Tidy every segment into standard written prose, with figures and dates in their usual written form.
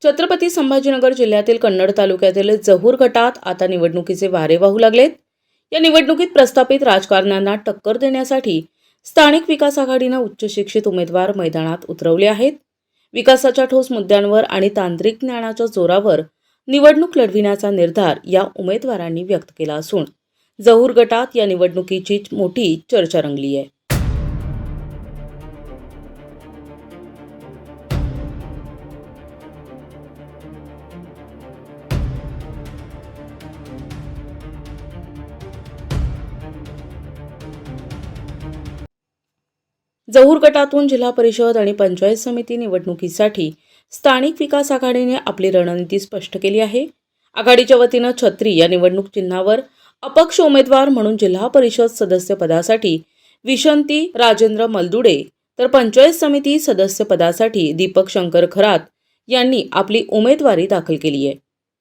छत्रपती संभाजीनगर जिल्ह्यातील कन्नड तालुक्यातील जहूर गटात आता निवडणुकीचे वारे वाहू लागलेत। या निवडणुकीत प्रस्थापित राजकारण्यांना टक्कर देण्यासाठी स्थानिक विकास आघाडीने उच्च शिक्षित उमेदवार मैदानात उतरवले आहेत। विकासाच्या ठोस मुद्द्यांवर आणि तांत्रिक ज्ञानाच्या जोरावर निवडणूक लढविण्याचा निर्धार या उमेदवारांनी व्यक्त केला असून जहूर गटात या निवडणुकीची मोठी चर्चा रंगली आहे। जहूर गटातून जिल्हा परिषद आणि पंचायत समिती निवडणुकीसाठी स्थानिक विकास आघाडीने आपली रणनीती स्पष्ट केली आहे। आघाडीच्या वतीने छत्री या निवडणूक चिन्हावर अपक्ष उमेदवार म्हणून जिल्हा परिषद सदस्य पदासाठी विशंती राजेंद्र मलदुडे तर पंचायत समिती सदस्य पदासाठी दीपक शंकर खरात यांनी आपली उमेदवारी दाखल केली आहे।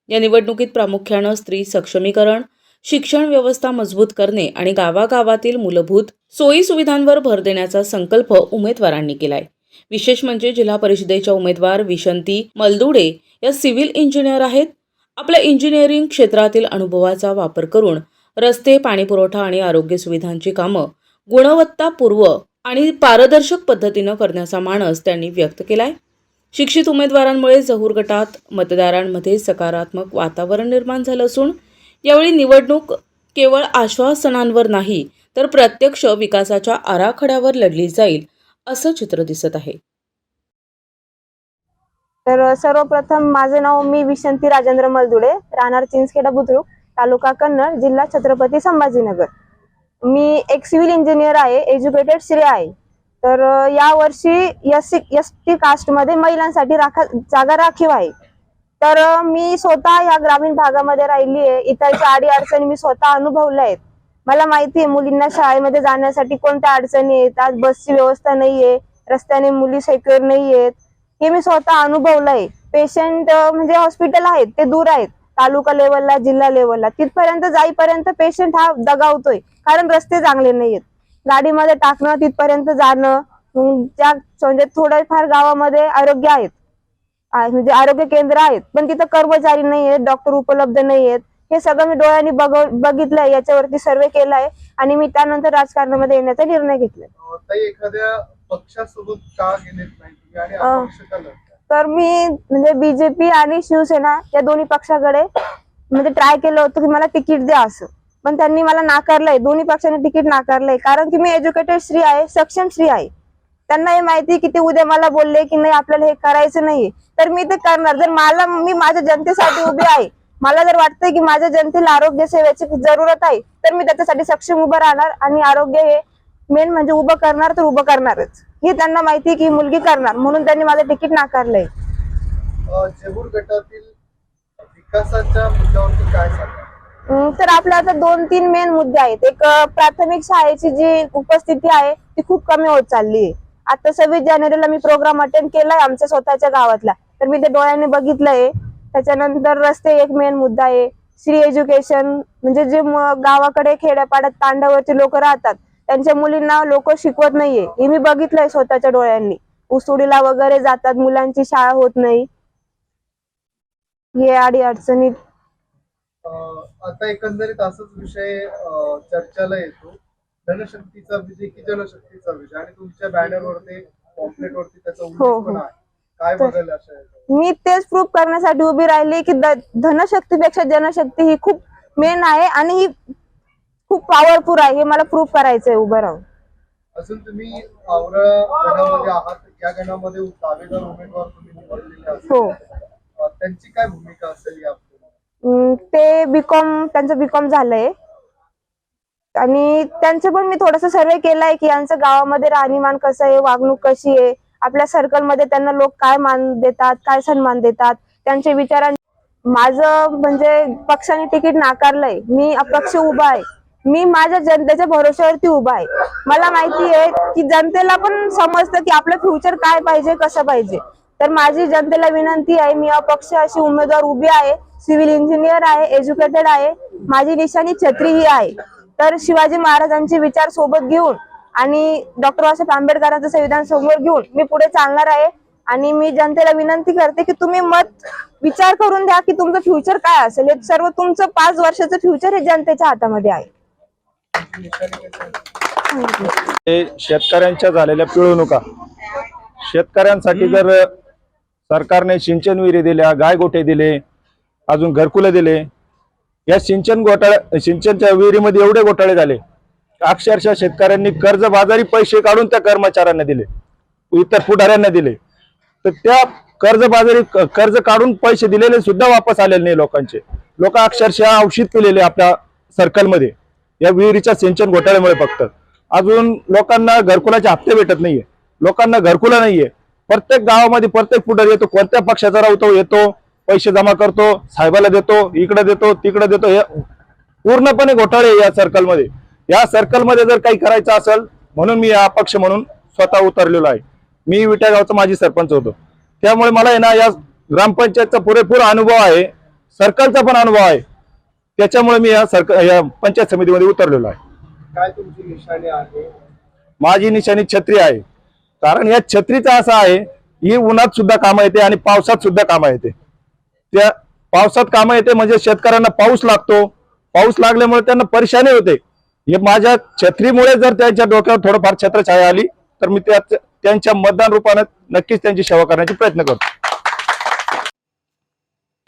या निवडणुकीत प्रामुख्याने स्त्री सक्षमीकरण, शिक्षण व्यवस्था मजबूत करणे आणि गावागावातील मूलभूत सोयी सुविधांवर भर देण्याचा संकल्प उमेदवारांनी केलाय। विशेष म्हणजे जिल्हा परिषदेच्या उमेदवार विशंती मलदुडे या सिव्हिल इंजिनियर आहेत। आपल्या इंजिनिअरिंग क्षेत्रातील अनुभवाचा वापर करून रस्ते, पाणीपुरवठा आणि आरोग्य सुविधांची कामं गुणवत्तापूर्व आणि पारदर्शक पद्धतीने करण्याचा मानस त्यांनी व्यक्त केलाय। शिक्षित उमेदवारांमुळे जहूर गटात मतदारांमध्ये सकारात्मक वातावरण निर्माण झालं असून यावेळी निवडणूक केवळ आश्वासनांवर नाही तर प्रत्यक्ष विकासाच्या आराखड्यावर लढली जाईल असं चित्र दिसत आहे। तर सर्वप्रथम माझे नाव मी विशंती राजेंद्र मलदुडे, राहणार चिंचखेडा बुद्रुक, तालुका कन्नड, जिल्हा छत्रपती संभाजीनगर। मी एक सिव्हिल इंजिनियर आहे, एज्युकेटेड स्त्री आहे। तर या वर्षी एसटी कास्ट मध्ये महिलांसाठी जागा राखीव आहे। तर मी स्वतः या ग्रामीण भागामध्ये राहिली आहे। इथलच्या अडीअडचणी मी स्वतः अनुभवल्या आहेत। मला माहिती आहे मुलींना शाळेमध्ये जाण्यासाठी कोणत्या अडचणी येतात, बसची व्यवस्था नाहीये, रस्त्याने मुली सेक्युअर नाही आहेत, हे मी स्वतः अनुभवलं आहे। पेशंट म्हणजे हॉस्पिटल आहेत ते दूर आहेत, तालुका लेवलला, जिल्हा लेवलला, तिथपर्यंत जाईपर्यंत पेशंट हा दगावतोय कारण रस्ते चांगले नाहीयेत। गाडीमध्ये टाकणं, तिथपर्यंत जाणं, ज्या म्हणजे थोड्याफार गावामध्ये आरोग्य आहेत, म्हणजे आरोग्य केंद्र आहेत पण तिथं कर्मचारी नाही आहेत, डॉक्टर उपलब्ध नाही आहेत। हे सगळं मी डोळ्यांनी बघितलंय, याच्यावरती सर्वे केलाय आणि मी त्यानंतर राजकारणामध्ये येण्याचा निर्णय घेतलाय। एखाद्या पक्षासोबत का गेलेत नाही आणि अपक्ष का लढताय? तर मी म्हणजे बीजेपी आणि शिवसेना या दोन्ही पक्षाकडे म्हणजे ट्राय केलं होतं की मला तिकीट द्या असं, पण त्यांनी मला नाकारलंय। दोन्ही पक्षांनी तिकीट नाकारलंय कारण की मी एज्युकेटेड स्त्री आहे, सक्षम स्त्री आहे। त्यांना हे माहिती की ते उद्या मला बोलले की नाही आपल्याला हे करायचं नाही तर मी ते करणार। जर मी माझ्या जनतेसाठी उभी आहे, मला जर वाटतंय की माझ्या जनतेला आरोग्य सेवेची जरूरत आहे तर मी त्याच्यासाठी सक्षम उभं राहणार आणि आरोग्य हे मेन म्हणजे उभं करणार तर उभं करणारच। हे त्यांना माहिती की मुलगी करणार, म्हणून त्यांनी माझं तिकीट नाकारलंय। जहूर गटातील विकासाच्या मुद्द्यावरती काय सांगा? तर आपल्या आता 2-3 मेन मुद्दे आहेत। एक प्राथमिक शाळेची जी उपस्थिती आहे ती खूप कमी होत चालली आहे। आता 26 जानेवारीला मी प्रोग्राम अटेंड केलाय आमच्या स्वतःच्या गावातला, तर मी ते डोळ्यांनी बघितलंय। त्याच्यानंतर रस्ते एक मेन मुद्दा आहे। फ्री एज्युकेशन म्हणजे जे गावाकडे खेड्यापाड्यात तांड्यावरती लोक राहतात त्यांच्या मुलींना लोक शिकवत नाहीये, हे मी बघितलंय स्वतःच्या डोळ्यांनी। उसुडीला वगैरे जातात, मुलांची शाळा होत नाही, हे अडचणी। आता एकंदरीत असाच विषय चर्चेला येतो, धनशक्तीचा विजय की जनशक्तीचा विजय, आणि तुमच्या बॅनरवरती पॉम्पलेटवरती त्याचा उल्लेख पण आहे। काय बघायला असं मी तेच प्रूफ करण्यासाठी उभी राहिली की धनशक्तीपेक्षा जनशक्ती ही खूप मेन आहे आणि ही खूप पॉवरफुल आहे, हे मला प्रूफ करायचंय उभं राहून। अजून तुम्ही आवरा गणामध्ये आहात, या गणामध्ये दावेदार उमेदवार तुम्ही निवडलेले आहात। हो, त्यांची काय भूमिका असेल या? ते बीकॉम, त्यांचं बीकॉम झालंय आणि त्यांचं पण मी थोडंसं सर्वे केलाय की यांचं गावामध्ये राहणीमान कसं आहे, वागणूक कशी आहे, आपल्या सर्कल मध्ये त्यांना लोक काय मान देतात, काय सन्मान देतात, त्यांचे विचारां। माझं म्हणजे पक्षाने तिकीट नाकारलंय, मी अपक्ष उभा आहे, मी माझ्या जनतेच्या भरोश्यावरती उभा आहे। मला माहिती आहे की जनतेला पण समजतं की आपलं फ्युचर काय पाहिजे, कसं पाहिजे। तर माझी जनतेला विनंती आहे, मी अपक्ष अशी उमेदवार उभी आहे, सिव्हिल इंजिनियर आहे, एज्युकेटेड आहे, माझी निशाणी छत्री ही आहे। तर शिवाजी महाराजांचे विचार सोबत घेऊन आणि डॉक्टर बाबासाहेब आंबेडकरांचं संविधान समोर घेऊन मी पुढे चालणार आहे आणि मी जनतेला विनंती करते की तुम्ही मत विचार करून द्या की तुमचं फ्युचर काय असेल. हे सर्व तुमचं 5 वर्षाचं फ्युचर हे जनतेच्या हातामध्ये आहे. हे शेतकऱ्यांच्या झालेल्या पिळवणुका, शेतकऱ्यांसाठी जर सरकारने सिंचन विहिरी दिल्या, गायगोठे दिले, अजून घरकुलं दिले, या सिंचनच्या विहिरीमध्ये एवढे घोटाळे झाले, अक्षरशः शेतकऱ्यांनी कर्जबाजारी पैसे काढून त्या कर्मचाऱ्यांना दिले, इतर पुढाऱ्यांना दिले. तर त्या कर्ज काढून पैसे दिलेले सुद्धा वापस आलेले नाही लोकांचे. लोक अक्षरशः औषध केलेले आपल्या सर्कलमध्ये या विहिरीच्या सिंचन घोटाळ्यामुळे. फक्त अजून लोकांना घरकुलाचे हप्ते भेटत नाहीये, लोकांना घरकुला नाहीये. प्रत्येक गावामध्ये प्रत्येक पुढारी येतो, कोणत्या पक्षाचा राहतो येतो, पैसे जमा करतो, साहेबाला देतो, इकडे देतो, तिकडे देतो. हे पूर्णपणे घोटाळे या सर्कलमध्ये. या सर्कलमध्ये जर काही करायचं असेल म्हणून मी या पक्ष म्हणून स्वतः उतरलेलो आहे. मी विटा गावचा माजी सरपंच होतो, त्यामुळे मला आहे ना या ग्रामपंचायतचा पुरेपूर अनुभव आहे, सर्कलचा पण अनुभव आहे. त्याच्यामुळे मी या पंचायत समितीमध्ये उतरलेलो आहे. काय तुमची निशाणी आहे? माझी निशाणी छत्री आहे. कारण या छत्रीचा असा आहे, ही उन्हात सुद्धा कामा येते आणि पावसात सुद्धा कामा येते. त्या पावसात कामा येते म्हणजे शेतकऱ्यांना पाऊस लागतो, पाऊस लागल्यामुळे त्यांना परेशानी होते. हे माझ्या छत्रीमुळे जर त्यांच्या डोक्यावर थोडंफार छत्रछाया आली तर मी त्यांच्या मतदान रूपाने नक्कीच त्यांची सेवा करण्याचा प्रयत्न करतो.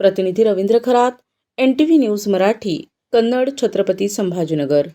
प्रतिनिधी रवींद्र खरात, NTV न्यूज मराठी, कन्नड, छत्रपती संभाजीनगर.